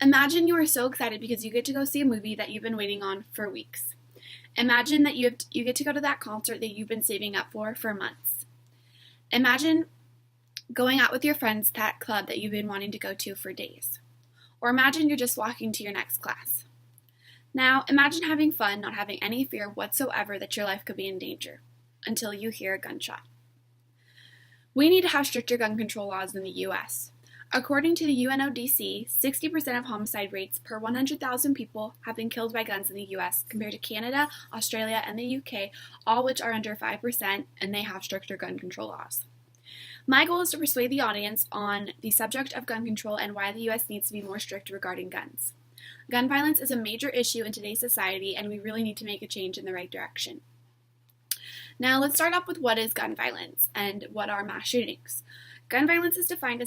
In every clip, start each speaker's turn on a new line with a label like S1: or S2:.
S1: Imagine you are so excited because you get to go see a movie that you've been waiting on for weeks. Imagine that you get to go to that concert that you've been saving up for months. Imagine going out with your friends to that club that you've been wanting to go to for days. Or imagine you're just walking to your next class. Now, imagine having fun, not having any fear whatsoever that your life could be in danger until you hear a gunshot. We need to have stricter gun control laws in the U.S. According to the UNODC, 60% of homicide rates per 100,000 people have been killed by guns in the U.S. compared to Canada, Australia, and the UK, all which are under 5%, and they have stricter gun control laws. My goal is to persuade the audience on the subject of gun control and why the U.S. needs to be more strict regarding guns. Gun violence is a major issue in today's society, and we really need to make a change in the right direction. Now, let's start off with what is gun violence and what are mass shootings. Gun violence is defined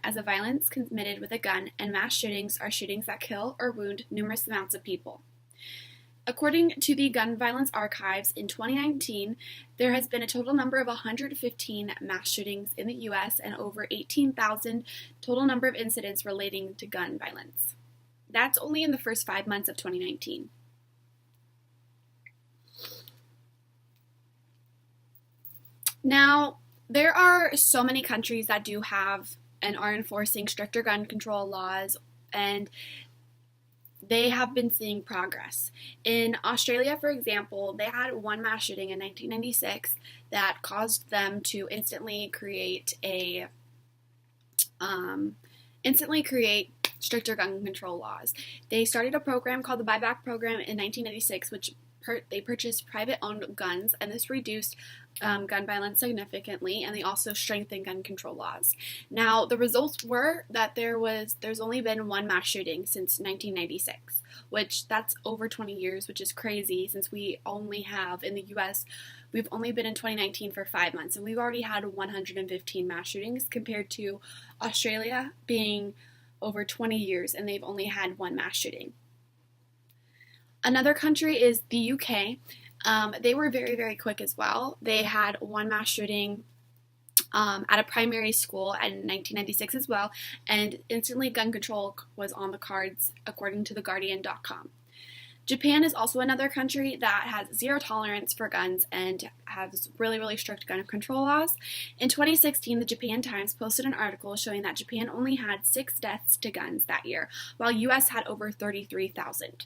S1: as a violence committed with a gun, and mass shootings are shootings that kill or wound numerous amounts of people. According to the Gun Violence Archives, in 2019, there has been a total number of 115 mass shootings in the U.S. and over 18,000 total number of incidents relating to gun violence. That's only in the first 5 months of 2019. Now, there are so many countries that do have and are enforcing stricter gun control laws, and they have been seeing progress. In Australia, for example, they had one mass shooting in 1996 that caused them to instantly create stricter gun control laws. They started a program called the Buyback Program in 1996, which they purchased private-owned guns, and this reduced gun violence significantly, and they also strengthened gun control laws. Now, the results were that there's only been one mass shooting since 1996, which that's over 20 years, which is crazy since we only have, in the U.S., we've only been in 2019 for 5 months, and we've already had 115 mass shootings compared to Australia being over 20 years, and they've only had one mass shooting. Another country is the UK. They were very, very quick as well. They had one mass shooting at a primary school in 1996 as well, and instantly gun control was on the cards, according to TheGuardian.com. Japan is also another country that has zero tolerance for guns and has really, really strict gun control laws. In 2016, the Japan Times posted an article showing that Japan only had 6 deaths to guns that year, while US had over 33,000.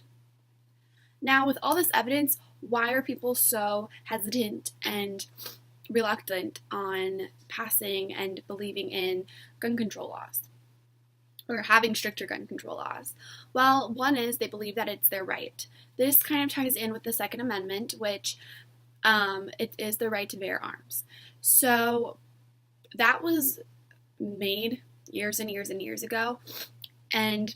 S1: Now, with all this evidence, why are people so hesitant and reluctant on passing and believing in gun control laws or having stricter gun control laws? Well, one is they believe that it's their right. This kind of ties in with the Second Amendment, which it is the right to bear arms. So that was made years and years and years ago, and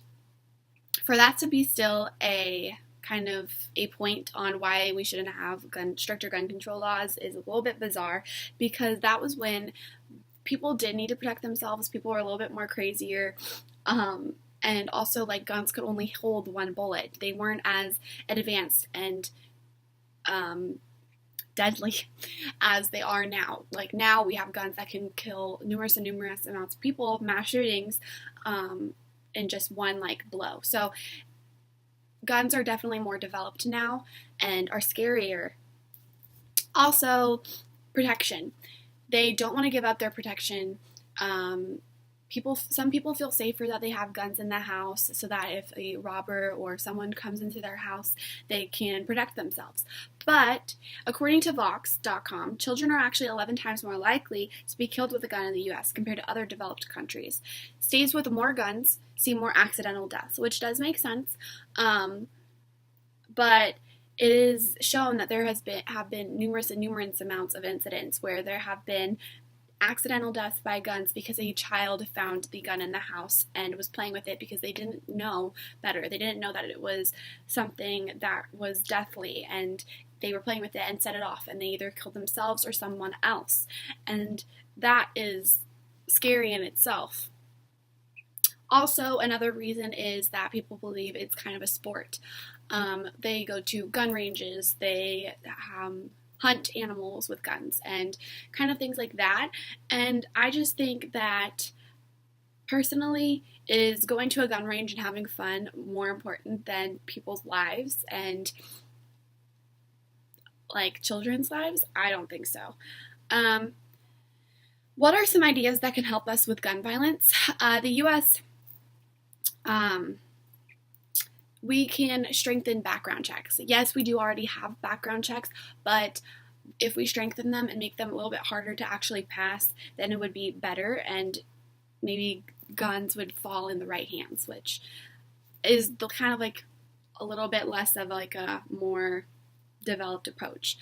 S1: for that to be still a kind of a point on why we shouldn't have stricter gun control laws is a little bit bizarre, because that was when people did need to protect themselves. People were a little bit more crazier, and also like guns could only hold one bullet. They weren't as advanced and deadly as they are now. Like now we have guns that can kill numerous amounts of people, mass shootings, in just one like blow. So guns are definitely more developed now and are scarier. Also, protection. They don't want to give up their protection. Some people feel safer that they have guns in the house so that if a robber or someone comes into their house, they can protect themselves. But according to Vox.com, children are actually 11 times more likely to be killed with a gun in the U.S. compared to other developed countries. States with more guns see more accidental deaths, which does make sense. But it is shown that there have been numerous amounts of incidents where there have been accidental deaths by guns because a child found the gun in the house and was playing with it because they didn't know better. They didn't know that it was something that was deathly, and they were playing with it and set it off, and they either killed themselves or someone else. And that is scary in itself. Also, another reason is that people believe it's kind of a sport. They go to gun ranges, they hunt animals with guns, and kind of things like that. And I just think that Personally, is going to a gun range and having fun more important than people's lives and like children's lives? I don't think so. Um, what are some ideas that can help us with gun violence? The U.S. Um, we can strengthen background checks. Yes, we do already have background checks, but if we strengthen them and make them a little bit harder to actually pass, then it would be better, and maybe guns would fall in the right hands, which is the kind of like a little bit less of like a more developed approach.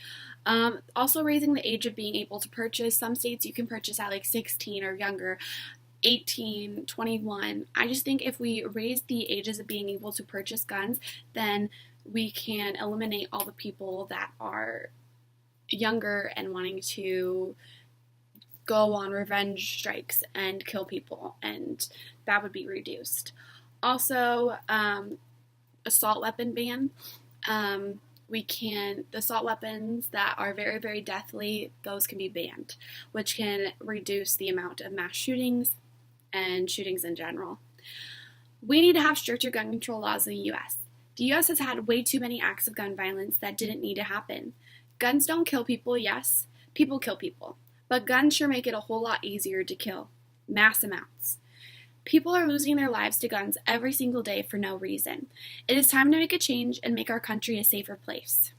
S1: Also, raising the age of being able to purchase. Some states you can purchase at like 16 or younger, 18, 21. I just think if we raise the ages of being able to purchase guns, then we can eliminate all the people that are younger and wanting to go on revenge strikes and kill people, and that would be reduced. Also, assault weapon ban. The assault weapons that are very, very deathly, those can be banned, which can reduce the amount of mass shootings and shootings in general. We need to have stricter gun control laws in the U.S. The U.S. has had way too many acts of gun violence that didn't need to happen. Guns don't kill people, yes. People kill people. But guns sure make it a whole lot easier to kill. Mass amounts. People are losing their lives to guns every single day for no reason. It is time to make a change and make our country a safer place.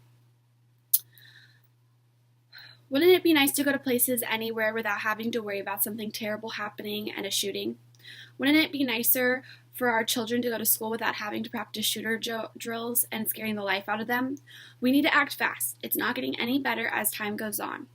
S1: Wouldn't it be nice to go to places anywhere without having to worry about something terrible happening and a shooting? Wouldn't it be nicer for our children to go to school without having to practice shooter drills and scaring the life out of them? We need to act fast. It's not getting any better as time goes on.